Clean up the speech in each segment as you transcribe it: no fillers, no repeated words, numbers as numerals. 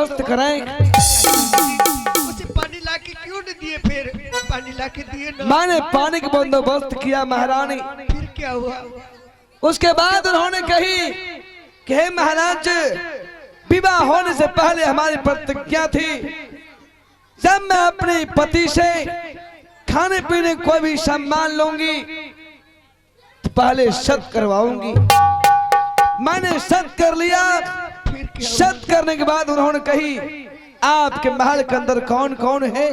बंदोबस्त करें। उसे पानी लाके क्यों नहीं दिए? फिर पानी लाके दिए ना। मैंने पानी का बंदोबस्त किया महारानी। फिर क्या हुआ? उसके बाद उन्होंने कही कि हे महाराज, विवाह होने से पहले हमारी प्रतिज्ञा थी, जब मैं अपने पति से खाने पीने कोई भी सम्मान लूंगी तो पहले शत करवाऊंगी। मैंने शत कर लिया। शत करने के बाद उन्होंने कही आपके महल के अंदर कौन कौन है?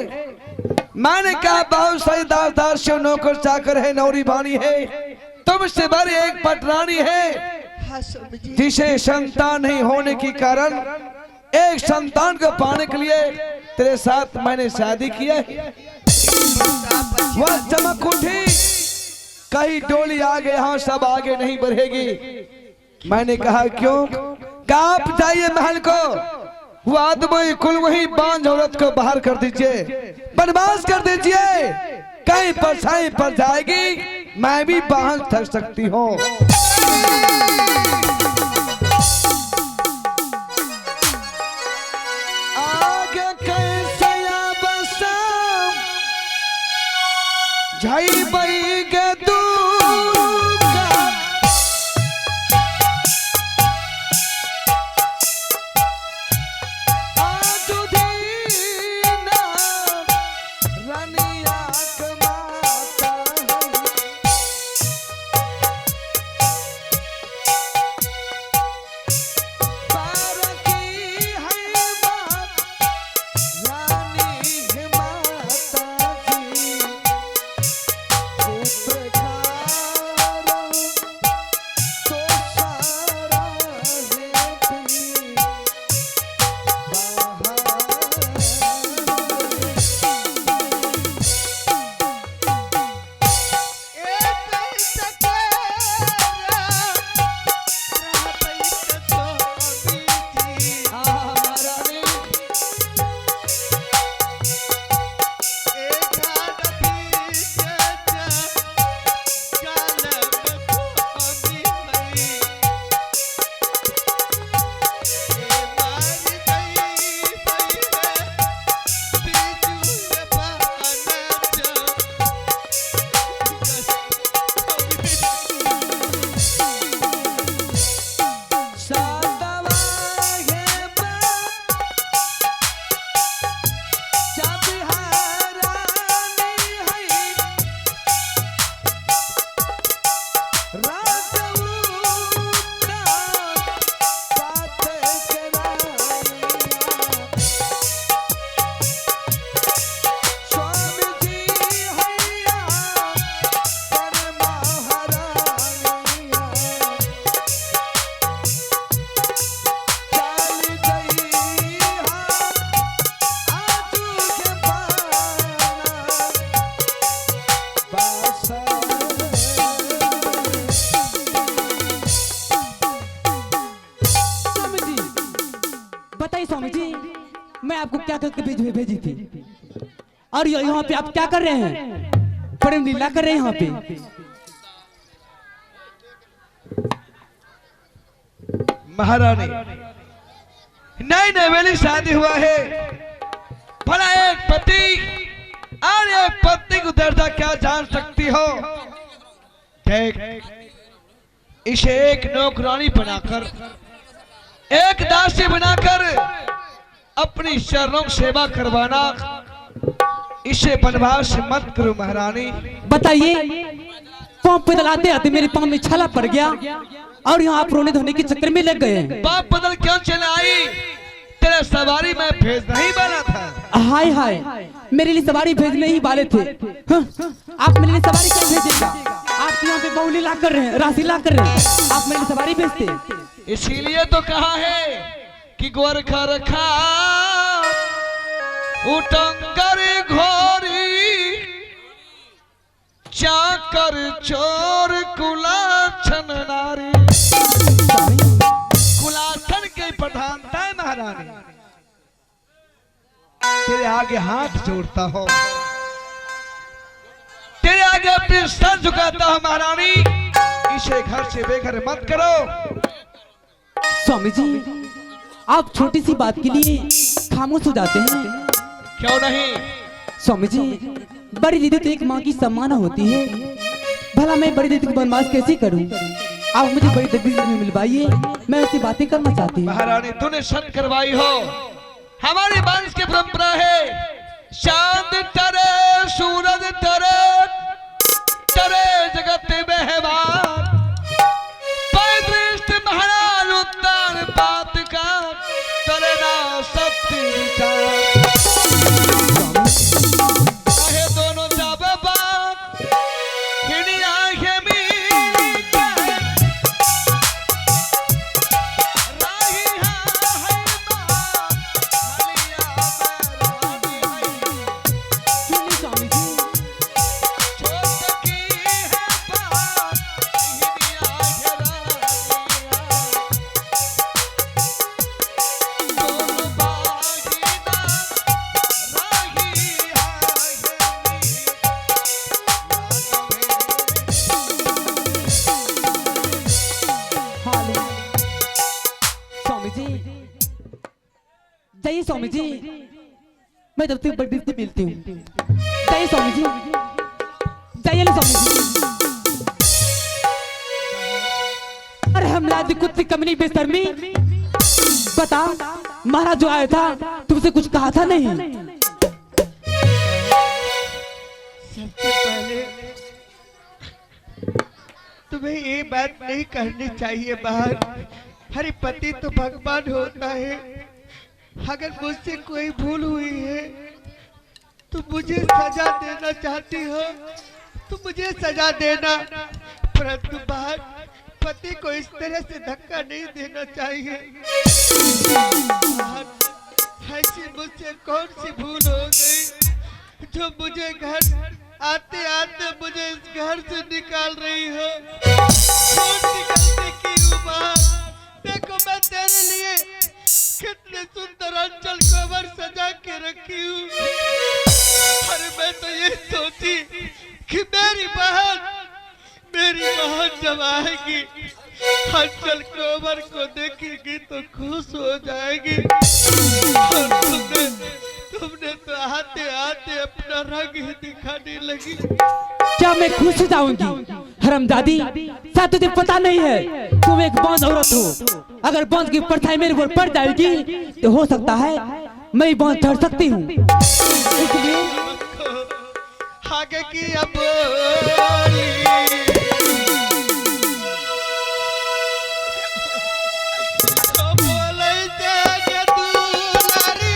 मैंने कहा बहुत सारी दास दासियों, नौकर चाकर है, नौरी बानी है, तुमसे बड़ी एक पटरानी है जिसे संतान नहीं होने के कारण एक संतान को पाने के लिए तेरे साथ मैंने शादी किया है। वह चमक उठी, कहीं डोली आगे, यहाँ सब आगे नहीं बढ़ेगी। मैंने कहा क्यों? कहा आप जाइए महल को, वो आदमी कुल वही बांझ औरत को बाहर कर दीजिए, बनवास कर दीजिए, कहीं परछाई पर जाएगी, मैं भी बाहर थक सकती हूँ। आगे कैसे बसा झाई बई के स्वामी जी, मैं आपको क्या करके भेजी थी और यहाँ पे आप क्या कर रहे हैं? प्रेम लीला कर रहे हैं यहाँ पे। महारानी, नई नवेली शादी हुआ है, भला एक पति और एक पत्नी को दर्जा क्या जान सकती हो? इसे एक नौकरानी बनाकर, एक दासी बनाकर अपनी शरणों सेवा करवाना, इसे बनवास मत करो महारानी। बताइए, पाँव बदलाते आते मेरे पाँव में छाला पड़ गया और यहाँ आप रोने धोने के चक्कर में लग गए। बाप बदल क्यों चले आई? तेरे सवारी में भेजना ही वाला था। हाय हाय, मेरे लिए सवारी भेजने ही वाले थे। हाँ, आप मेरे लिए सवारी क्यों भेजेगा? आप यहाँ पे बहुली ला कर रहे हैं, राशि ला कर रहे हैं, आप मेरे लिए सवारी भेजते। इसीलिए तो कहा है कि गोरखा रखा उटंकर घोरी, चाकर चोर कुलाछन नारी। कुलाछन के प्रधानता है महारानी। तेरे आगे हाथ जोड़ता हो, तेरे आगे अपने सर झुकाता हो महारानी, इसे घर से बेघर मत करो। स्वामी जी, आप छोटी सी बात के लिए खामोश हो जाते हैं। क्यों नहीं? स्वामी जी, बड़ी दीदी तो एक माँ की सम्मान होती है, भला मैं बड़ी दीदी को बनवास कैसे करूं? आप मुझे बड़ी दीदी से मिलवाइए, मैं ऐसी बातें करना चाहती हूँ। महारानी तूने शर्त करवाई हो, हमारे वंश की परंपरा है चांद टरे सूरज टरे टरे जगत बेहवार पैदृष्ट महाराज उत्तर बात का टरे ना सत्य विचार चाहे दोनों जाबे बात खिड़ी आंखें मिली जाए राही है बात हलिया में रानी है सुनिए स्वामी जी, छोट की है बात खिड़ी आंखें रानी दोनों बागीना राही हाल स्वामी जी, जाइए स्वामी जी, मैं जब तक बड़ी दीदी से मिलती हूँ। जाइए स्वामी जी, जाइए ना स्वामी जी। अरे हम लादी कुत्ती कमनी बेशर्मी, बता महाराज जो आया था तुमसे कुछ कहा था नहीं? सबसे पहले तुम्हें ये बात नहीं करनी चाहिए बाहर। हरि पति तो भगवान होता है। अगर मुझसे कोई भूल हुई है तो मुझे सजा देना चाहती हो तो मुझे सजा देना, परंतु बाहर पति को इस तरह से धक्का नहीं देना चाहिए। बाहर ऐसी मुझसे कौन सी भूल हो गई जो मुझे घर आते आते मुझे इस घर से निकाल रही हो? कौन सी गलती की हूँ बाहर? देखो मैं तेरे लिए कितने सुंदर अंचल कवर सजा के रखी हूँ। अरे मैं तो ये सोची कि मेरी बहन जब आएगी अंचल कवर को देखेगी तो खुश हो जाएगी। और तुमने तो आते आते अपना रंग ही दिखाने लगी। क्या मैं खुश हो जाऊंगी? हरामजादी, शायद तुझे पता नहीं है तुम एक बांझ औरत हो। अगर बांझ की परछाई मेरे ऊपर पड़ जाएगी तो हो सकता है मैं बांझ ठहर सकती हूँ। इसलिए आगे की अब बोली तो बोले जाके दुलारी,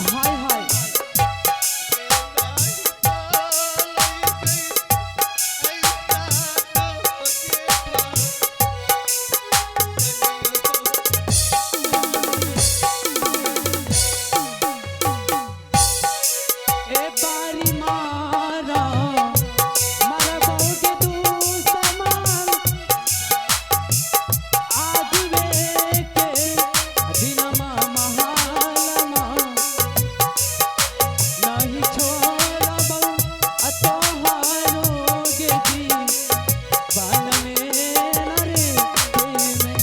हाय हाय, ए बारी मारा मारा बहुते तू समान आज वे के दिनमा महालमा नहीं छोड़ा बहु अतोहारो गे बान में नरे में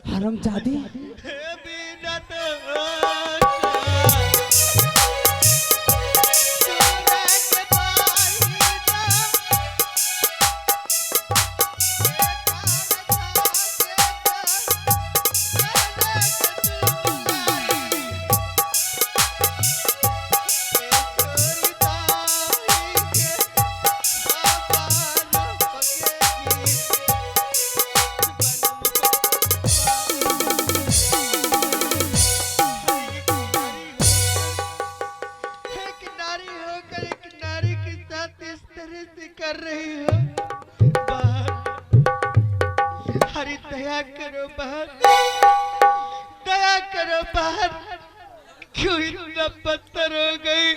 हरामजादी, कर रही हो बहन? हरी दया करो बहन, दया करो बहन। क्यों इतना पत्थर हो गई?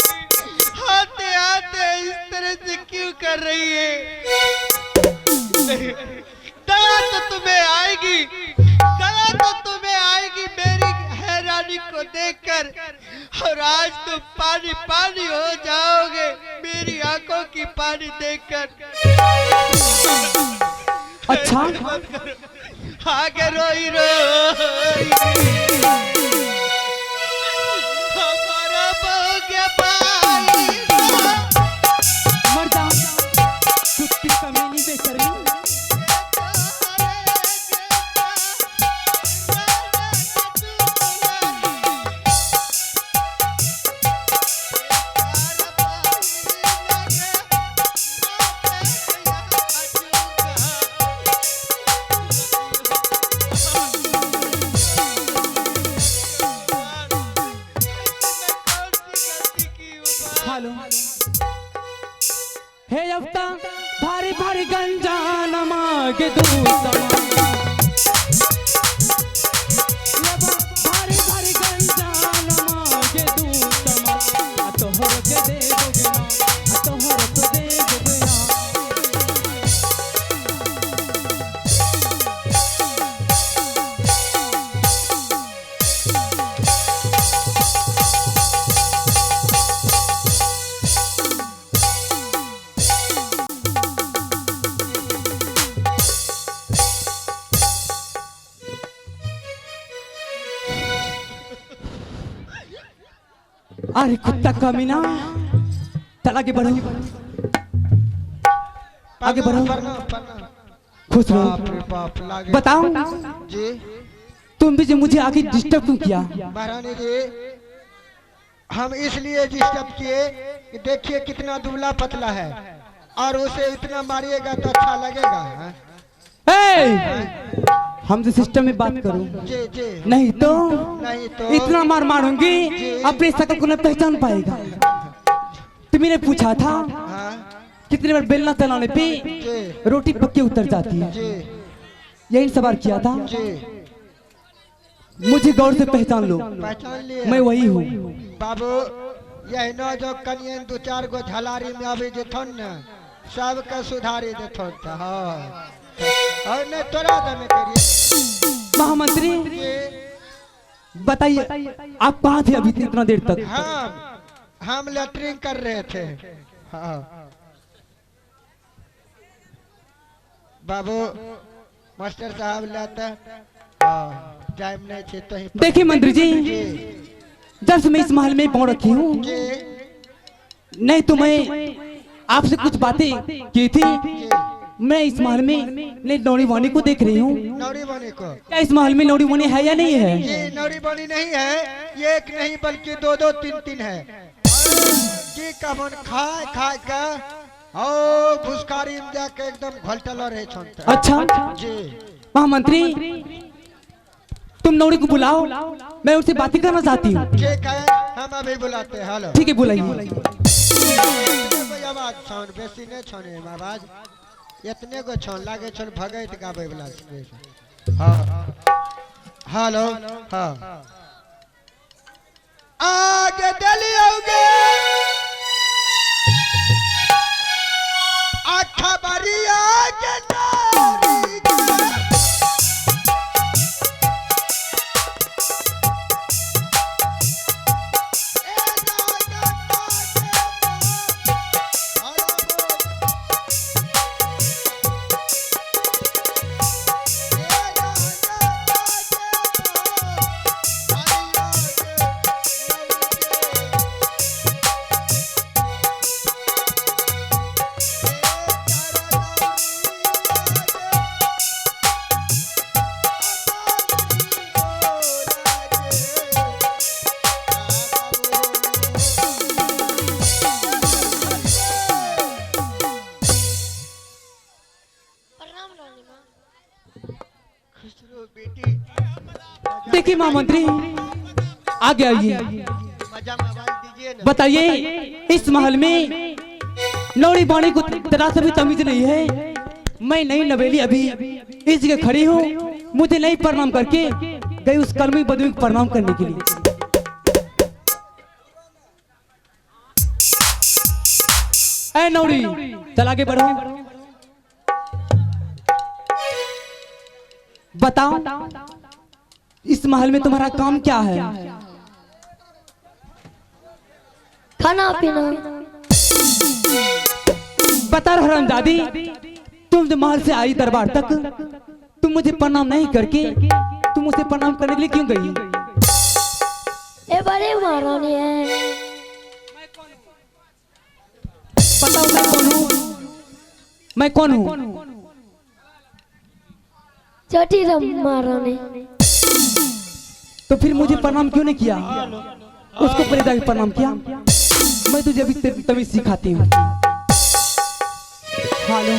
आते आते इस तरह से क्यों कर रही है? दया तो तुम्हें आएगी, दया तो तुम्हें आएगी मेरी हैरानी को देखकर। और आज तुम पानी पानी हो जाओगे मेरी आंखों की पानी देखकर। अच्छा आगे रोई रोई हमारा बहू के पाई। मर जा कुत्ती कमीनी बेशर्मी। हेलो हे अफ्ता भारी भारी गंजान मांगे दूसरा भारी भारी गंजान मांगे दूसरा तोहर के देबोगे ना तोहर तो देबोगे ना। अरे कुत्ता कमीना चल आगे बढ़ो आगे बढ़ो खुश रहो। बाप रे बाप लागे। बताओ जी तुम भी जो मुझे आगे डिस्टर्ब क्यों किया? महारानी जी हम इसलिए डिस्टर्ब किए कि देखिए कितना दुबला पतला है और उसे इतना मारिएगा तो अच्छा लगेगा। हाँ? हमसे सिस्टम में बात करो। जी जी नहीं तो नहीं इतना मार मारूंगी अपनी शकल को न पहचान पाएगा। तुमने पूछा था हाँ कितनी बार बेलना चलाने पे जी रोटी पक्की उतर जाती है, जी यही सवाल किया था। जी मुझे गौर से पहचान लो, पहचान लिए मैं वही हूँ। बाबू यही न जो कनियन दो चार गो झलारी में अभी जेथन न सबका सुधारी देथन था। हाँ और नहीं तोरा दमे करिए महामंत्री जी। बताइए आप कहाँ थे अभी इतना देर तक? हम लेटरिंग कर रहे थे। हाँ बाबू मास्टर साहब लाता टाइम नहीं थे तो ही देखिए मंत्री जी जब से मैं इस महल में पहुंच रखी हूँ जी नहीं तो मैं आपसे कुछ बातें की थी। जी मैं इस महल में नहीं नौड़ी वानी को देख रही हूँ। नौरी बनी को क्या इस महल में नौड़ी वानी है या नहीं है? ये नौरी बनी नहीं है, ये एक नहीं बल्कि दो दो तीन तीन है जी। कमन खाए खाए का ओ भुसकारी में जाके एकदम घोलटल रहे छोनता। अच्छा जी महामंत्री तुम नौड़ी को बुलाओ, मैं उनसे बातें करना चाहती हूँ। ठीक है हम अभी बुलाते हैं। हेलो ठीक है बुलाइए। कोई आवाज छौन बेसी नहीं छोने आवाज इतने को छौन लागे छौन भगत गावे वाला से। हां हेलो हां आगे डलियोगे आखा बरिया के नारी का देखिए महामंत्री आगे आइए, मजा में आवाज दीजिए ना। बताइए इस महल में नौड़ी बाणी को जरा से भी तमीज नहीं है। मैं नई नवेली अभी इस जगह खड़ी हूँ, मुझे नहीं प्रणाम करके गई उस कलमी बदवी को प्रणाम करने के लिए। ऐ नौड़ी चल आगे बढ़ो, बताओ इस महल में तुम्हारा काम क्या है? खाना पीना। बता हरामजादी, तुम जो महल से आई दरबार तक, तुम मुझे प्रणाम नहीं करके तुम मुझे प्रणाम करने के लिए क्यों गई? ये बड़े महारानी है। बताओ मैं कौन हूँ? मैं कौन हूँ? छोटी महारानी। तो फिर मुझे प्रणाम क्यों नहीं किया? उसको पहले जाके प्रणाम किया। मैं तुझे अभी तमीज सिखाती हूँ। हेलो,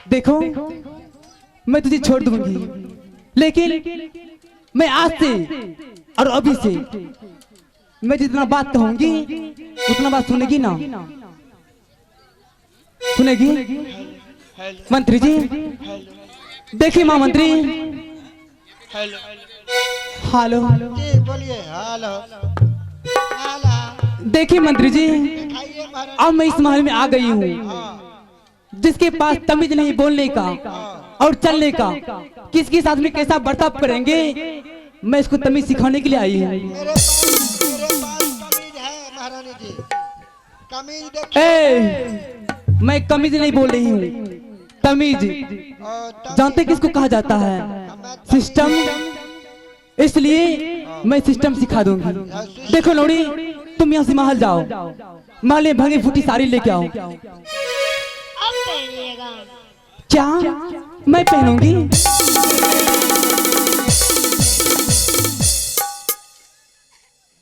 देखो मैं तुझे छोड़ दूंगी, लेकिन मैं आज से और अभी से मैं जितना बात कहूंगी उतना बात सुनेगी ना? सुनेगी? मंत्री जी देखिए, महामंत्री। हेलो हेलो, जी बोलिए। Hello hello. देखिए मंत्री जी, दिखाइए महारानी। अब मैं इस महल में आ गई हूँ। जिसके पास तमीज नहीं बोलने का और चलने का, किसके साथ में कैसा बर्ताव करेंगे, मैं इसको तमीज सिखाने के लिए आई हूँ। मेरे पास कमीज है महारानी जी। कमीज देखिए। मैं कमीज नहीं बोल रही हूँ, तमीज। जानते किसको कहा जाता है? सिस्टम। इसलिए मैं सिस्टम सिखा दूंगी। देखो लौड़ी, तुम यहाँ से महल जाओ, महल में भंगी फूटी साड़ी लेके आओ। अब पहनिएगा। क्या मैं पहनूंगी?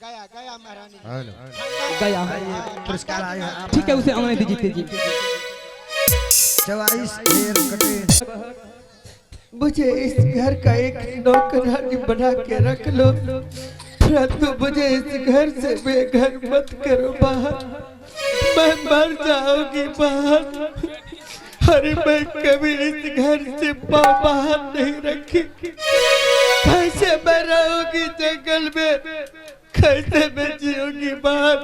गया गया महारानी। गया। पुरस्कार आए हैं आप। ठीक है, उसे आने दीजिए तेजी। 24 ढेर कटे। मुझे इस घर का एक नौकरानी बना के रख लो, परंतु मुझे इस घर से बेघर मत करो बाहर। मैं मर जाऊंगी बाहर। अरे मैं कभी इस घर से पाँव बाहर नहीं रखी। कैसे मैं रहूंगी जंगल में, कैसे मैं जीऊंगी बाहर।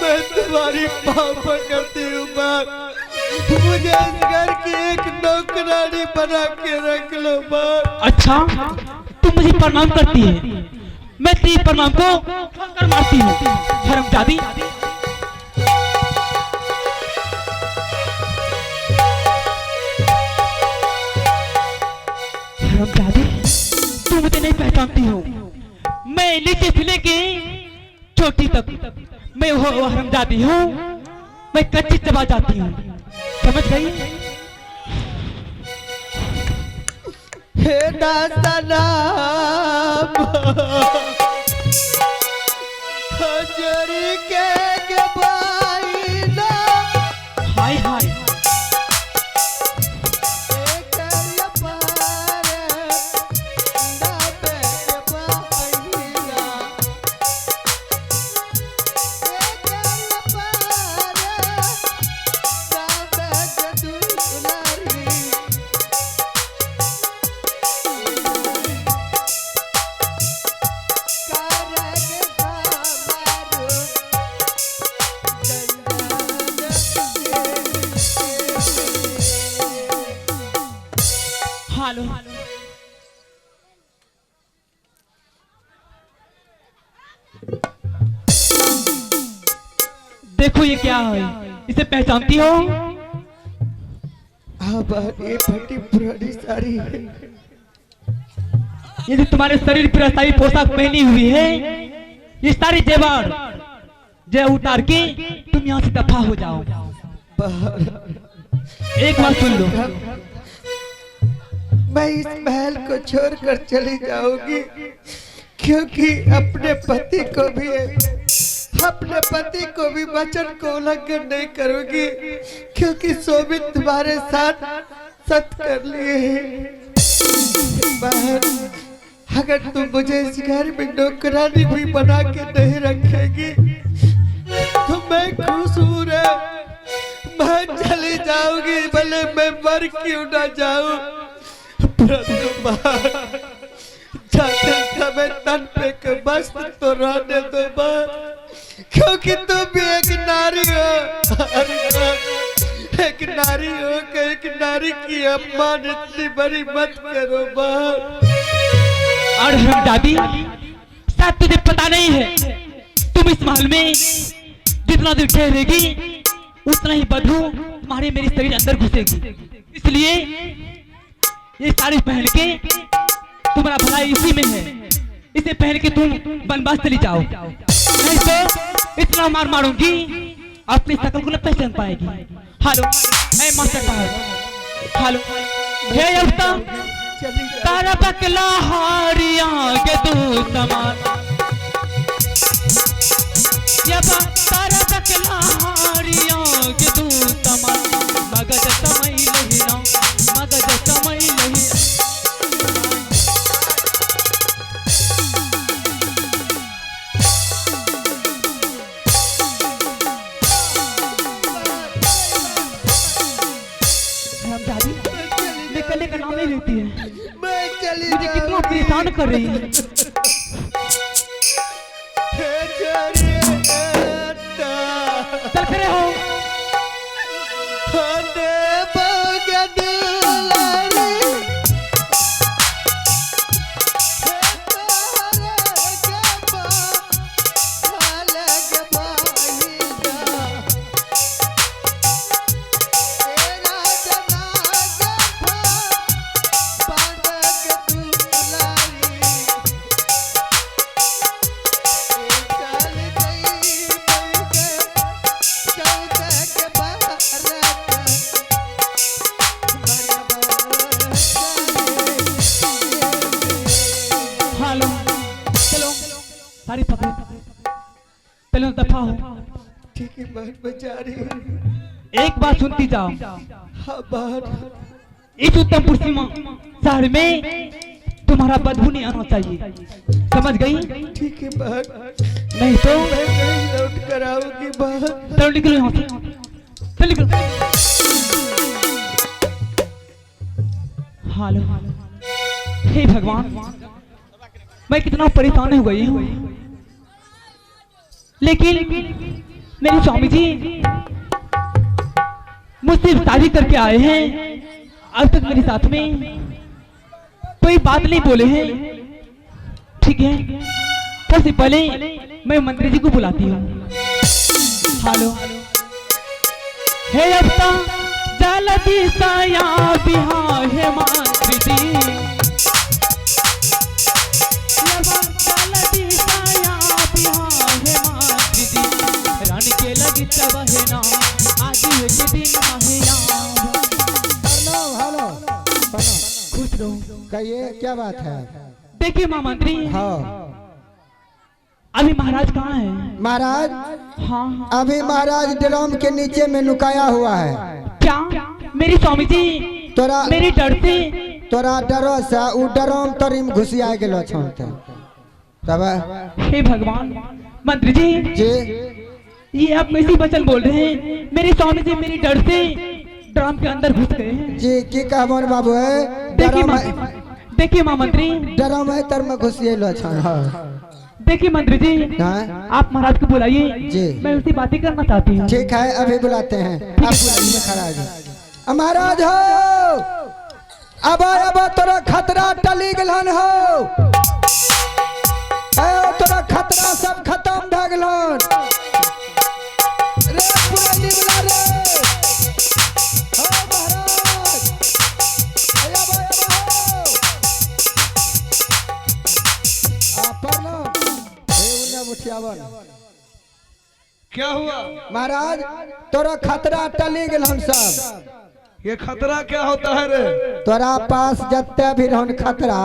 मैं तुम्हारी पाँव पकड़ती हूँ बाहर। मुझे इस घर की एक नौकरानी बना के रख लो बाहर। अच्छा, तुम मुझे प्रणाम करती है, मैं तेरी प्रणाम को कर मारती हूँ। हरामजादी, हरामजादी, तुम मुझे नहीं पहचानती हो। मैं नीचे से लेके चोटी तक मैं वो हरामजादी हूँ। मैं कच्ची चबा जाती हूँ, समझ गई? हे दासना हजरी के भाई ना। हाय हाय, हेलो, देखो ये क्या है, इसे पहचानती हो? ये फटी पुरानी साड़ी है। ये जो तुम्हारे शरीर पर सारी पोशाक पहनी हुई है, ये सारी जेवर जय उतार के तुम यहाँ से दफा हो जाओ। एक बात सुन लो, मैं इस महल को छोड़कर चली जाऊंगी, क्योंकि अपने पति को भी वचन को उल्लंघन नहीं करूंगी, क्योंकि सोमित तुम्हारे साथ सत कर लिए हैं। बहन, अगर तुम मुझे इस घर में नौकरानी भी बना के नहीं रखेगी तो मैं खुश हूँ चली जाऊंगी, भले मैं मर क्यों ना जाऊं, परंतु मां जाते समय तन पे के बस तो रहने दो मां, क्योंकि तुम भी एक नारी हो। अरे मां, एक नारी हो के एक नारी की अपमान इतनी बड़ी मत करो मां। और हम दादी, शायद तुझे पता नहीं है, तुम इस महल में जितना देर ठहरेगी उतना ही बदबू तुम्हारे मेरे शरीर अंदर घुसेगी। इसलिए ये साड़ी पहन के तुम्हारा भलाई इसी में है, इसे पहन के तुम वनवास चली जाओ, नहीं तो इतना मार मारूंगी अपनी शकल को न पहचान पाएगी। हेलो, मैं मास्टर साहब। हेलो, हे अफ्ता, तारा बकला हारिया के तू समान, ये तारा बकला हारिया के तू समान, मगज समय लहिना, मगज समय लहिना। निकलने का नाम नहीं लेती है, मुझे कितना परेशान कर रही है। चल खड़े हो। सारी पकड़ो, पहले दफा हो। ठीक है बात बचा रही हूँ। एक बात सुनती जाओ। हाँ बात। इस उत्तमपुर सीमा शहर में तुम्हारा बदबू नहीं आना चाहिए, समझ गई? ठीक है बात, नहीं तो मैं कहीं लौट कर आऊंगी बात। चलो निकलो यहाँ से, चल निकलो। हेलो, हे भगवान, मैं कितना परेशान हो गई हूँ, लेकिन मेरे स्वामी जी मुझसे शादी करके आए हैं, अब तक मेरे साथ में कोई बात नहीं बोले हैं। ठीक है, सबसे पहले मैं मंत्री जी को बुलाती हूँ। हेलो, हे अफ्ता जल्दी साया बिहा है मंत्री जी, जल्दी साया बिहा है मंत्री जी, रानी के लगी तब है ना आज के दिन महिया। हेलो, खुश रहो। कहिए क्या बात है? देखिए मां मंत्री, हाँ अभी महाराज कहाँ हैं? महाराज, हाँ, अभी महाराज ड्रम के नीचे में नुकाया हुआ है। क्या मेरी स्वामी जी तोरा मेरी डर से तोरा डरो से उ ड्रम तोरीम घुसिया गेलो छौते तब। हे भगवान, मंत्री जी जी ये आप कैसी वचन बोल रहे हैं? मेरे स्वामी जी मेरी डर से ड्रम के अंदर घुस गए हैं। जी की कहबन बाबू है? देखिए मां मंत्री, ड्रम है तर में घुसिएलो छन। हाँ देखिए मंत्री जी, हाँ? आप महाराज को बुलाइए जी। मैं उससे बातें करना चाहती हूँ। ठीक है, अभी बुलाते हैं। आप बुलाइए खड़ा महाराज हो, अब तोरा खतरा टली गलन हो, तोरा खतरा सब खत्म भ गलन रे। पूरा निबला रे हो महाराज, आया हो मुठियावन। क्या हुआ महाराज? तोरा खतरा टली गलन सब। ये खतरा क्या होता है रे? तोरा पास जत्ते भी रहन खतरा,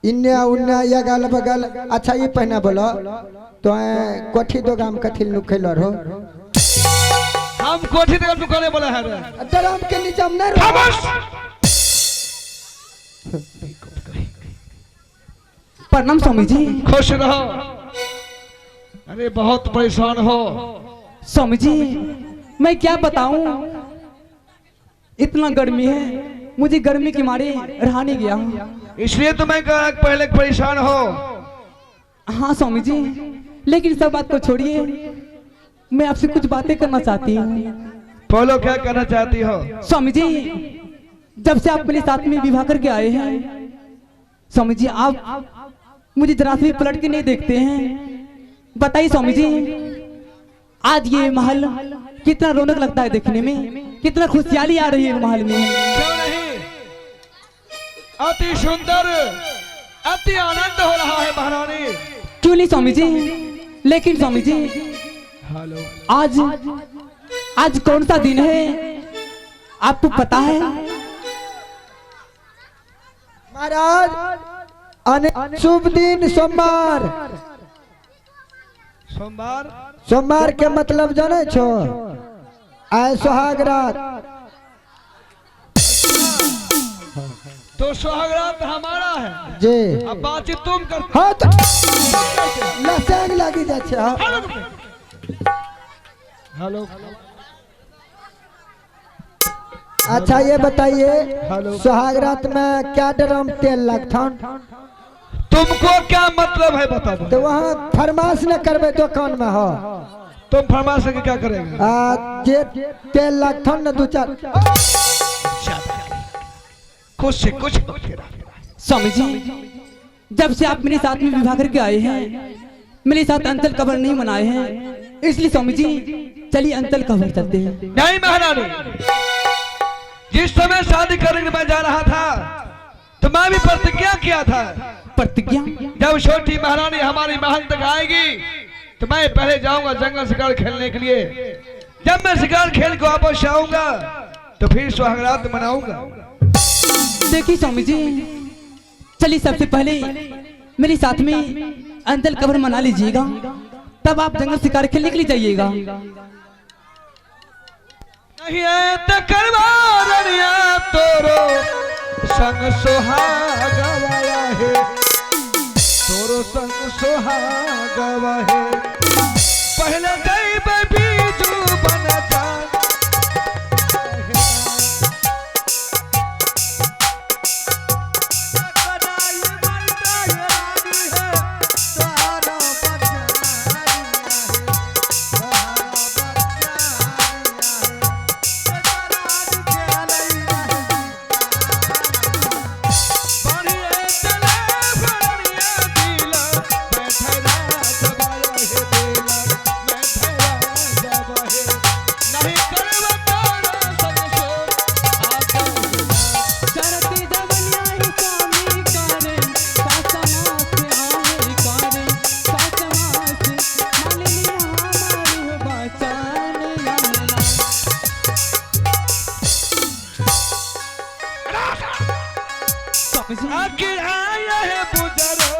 इन्ने उन्ने यगल बगल। अच्छा ये पहना बोलो तो कोठी दो गाम कथी लुखेल रहो? हम कोठी दो दुकाने बोला है रे। ड्रम के नीचे हम नहीं रहो। प्रणाम स्वामी जी। खुश रहो। अरे बहुत परेशान हो स्वामी जी, मैं क्या बताऊं, इतना गर्मी है, मुझे गर्मी के मारे रहा नहीं गया। इसलिए तो मैं कहा पहले परेशान हो। हाँ स्वामी जी, लेकिन सब बात को छोड़िए, मैं आपसे कुछ बातें करना चाहती हूँ। बोलो क्या करना चाहती हो? स्वामी जी, जब से आप मेरे साथ में विवाह करके आए हैं स्वामी जी, आप मुझे जरा से भी पलट के नहीं देखते हैं। बताइए स्वामी जी, आज ये महल कितना रौनक लगता है देखने में, कितना खुशहाली आ रही है महल में। क्यों नहीं, अति सुंदर, अति आनंद हो रहा है महारानी। क्यों नहीं स्वामी जी, लेकिन स्वामी जी हेलो, आज कौन सा दिन है आपको पता है? महाराज शुभ दिन सोमवार। सोमवार? सोमवार के मतलब जाने छो? आए सुहाग रात। तो सुहागरात हमारा है जी। अब बातचीत तुम करते। हाँ तो लसंग लगी जाछे। हेलो, अच्छा ये बताइए, सुहाग रात में क्या ड्रम तेल लगता? तुमको क्या मतलब है बता दो। तो वहाँ फरमाश न करबे दुकान में हो, तुम फरमाश के क्या करेगा? जे तेल लगता न दो चार। कुछ से कुछ स्वामी जी, जब से आप मेरे साथ में विवाह करके आए हैं, मेरे साथ अंतल कबर नहीं मनाए हैं, इसलिए स्वामी जी चलिए अंतल कबर चलते हैं। नहीं महारानी, जिस समय शादी करने मैं जा रहा था तो मैं भी प्रतिज्ञा किया था। प्रतिज्ञा? जब छोटी महारानी हमारी महल तक आएगी तो मैं पहले जाऊंगा जंगल शिकार खेलने के लिए। जब मैं शिकार खेल को वापस आऊंगा तो फिर सुहागरात मनाऊंगा। देखिए स्वामी जी, चलिए सबसे पहले मेरे साथ में अंतल कबर मना लीजिएगा, तब आप जंगल शिकार खेलने के लिए जाइएगा। नहीं तो करवारिया तोरो संग सुहागवाया है, तोरो संग सुहागवा है। पहले दैव बीजू बन जा, आखिर आया है बुजरो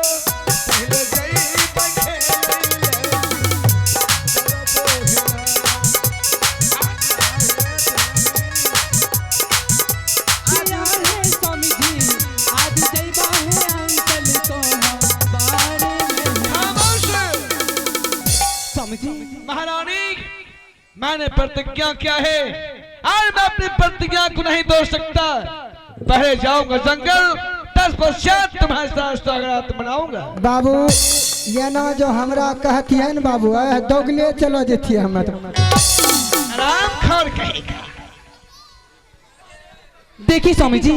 पहले गई बखे आया है स्वामी जी, आज जइबा है अंकल को बारे में। खामोश स्वामी जी, महारानी, मैंने प्रतिज्ञा किया है, आज मैं अपनी प्रतिज्ञा को नहीं तोड़ सकता। पहले जाऊंगा जंगल, तत्पश्चात तुम्हारे साथ सुहागरात मनाऊंगा। बाबू ये ना जो हमरा कहती है न बाबू, दोगले चलो जेती हम तो। आराम खोर कहेगा। देखिए स्वामी जी,